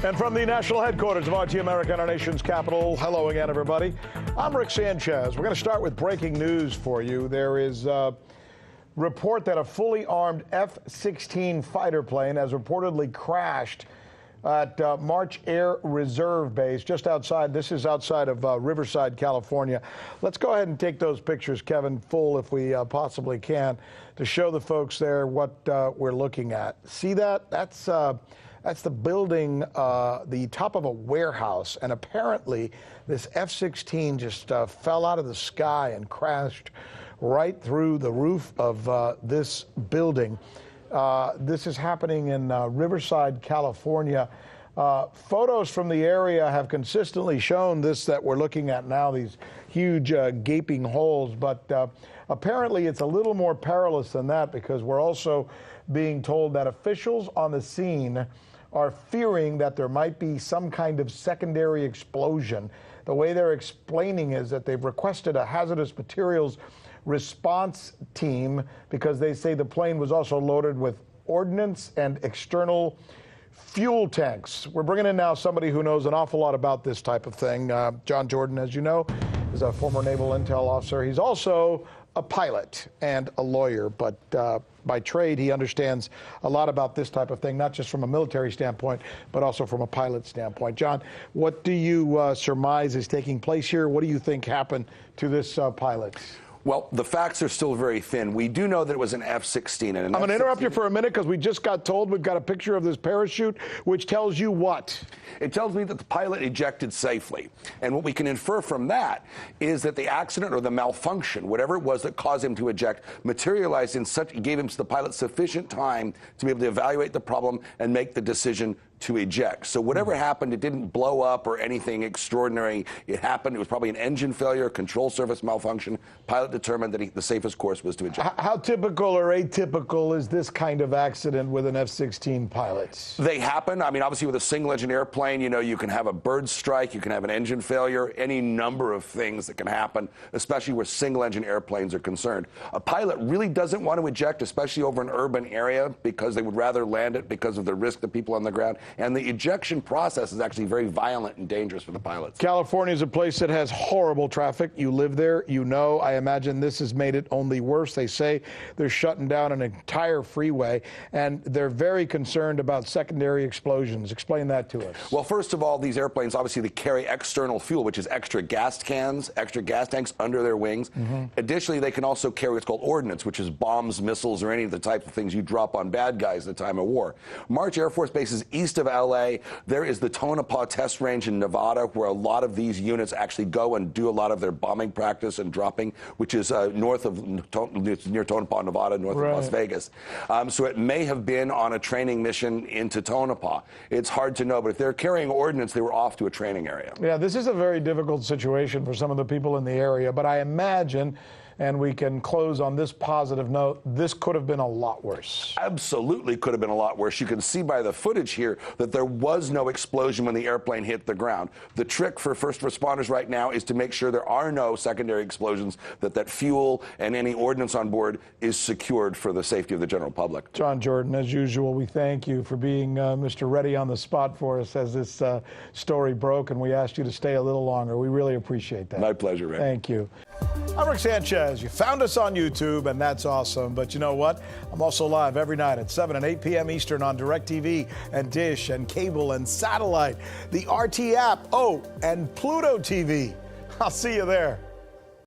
And from the national headquarters of RT America in our nation's capital, hello again, everybody. I'm Rick Sanchez. We're going to start with breaking news for you. There is a report that a fully armed F-16 fighter plane has reportedly crashed at March Air Reserve Base just outside. This is outside of Riverside, California. Let's go ahead and take those pictures, Kevin, full if we possibly can, to show the folks there what we're looking at. See that? That's the building, the top of a warehouse, and apparently this F-16 just fell out of the sky and crashed right through the roof of this building. This is happening in Riverside, California. Photos from the area have consistently shown this that we're looking at now, these huge gaping holes, but apparently it's a little more perilous than that, because we're also being told that officials on the scene are fearing that there might be some kind of secondary explosion. The way they're explaining is that they've requested a hazardous materials response team because they say the plane was also loaded with ordnance and external fuel tanks. We're bringing in now somebody who knows an awful lot about this type of thing. John Jordan, as you know, is a former naval intel officer. He's also a pilot and a lawyer, but by trade, he understands a lot about this type of thing, not just from a military standpoint, but also from a pilot standpoint. John, what do you surmise is taking place here? What do you think happened to this pilot? Well, the facts are still very thin. We do know that it was an F-16. I'm going to interrupt you for a minute because we just got told we've got a picture of this parachute, which tells you what? It tells me that the pilot ejected safely. And what we can infer from that is that the accident or the malfunction, whatever it was that caused him to eject, materialized in such, gave him the pilot sufficient time to be able to evaluate the problem and make the decision to eject. So whatever happened, it didn't blow up or anything extraordinary. It happened. It was probably an engine failure, control surface malfunction. Pilot determined that the safest course was to eject. How typical or atypical is this kind of accident with an F-16 pilot? They happen. I mean, obviously with a single engine airplane, you know, you can have a bird strike, you can have an engine failure, any number of things that can happen, especially where single engine airplanes are concerned. A pilot really doesn't want to eject, especially over an urban area, because they would rather land it because of the risk to people on the ground. And the ejection process is actually very violent and dangerous for the pilots. California is a place that has horrible traffic. You live there, you know. I imagine this has made it only worse. They say they're shutting down an entire freeway, and they're very concerned about secondary explosions. Explain that to us. Well, first of all, these airplanes, obviously, they carry external fuel, which is extra gas cans, extra gas tanks under their wings. Additionally, they can also carry what's called ordnance, which is bombs, missiles, or any of the type of things you drop on bad guys at the time of war. March Air Force Base is east of LA. There is the Tonopah test range in Nevada, where a lot of these units actually go and do a lot of their bombing practice and dropping, which is north of near Tonopah, Nevada, north of Las Vegas. So it may have been on a training mission into Tonopah. It's hard to know, but if they're carrying ordnance, they were off to a training area. Yeah, this is a very difficult situation for some of the people in the area, but I imagine, and we can close on this positive note, this could have been a lot worse. Absolutely could have been a lot worse. You can see by the footage here that there was no explosion when the airplane hit the ground. The trick for first responders right now is to make sure there are no secondary explosions, that fuel and any ordnance on board is secured for the safety of the general public. John Jordan, as usual, we thank you for being Mr. Ready on the spot for us as this story broke, and we asked you to stay a little longer. We really appreciate that. My pleasure, Rick. Thank you. I'm Rick Sanchez. You found us on YouTube, and that's awesome. But you know what? I'm also live every night at 7 and 8 p.m. Eastern on DirecTV and Dish and cable and satellite, the RT app, and Pluto TV. I'll see you there.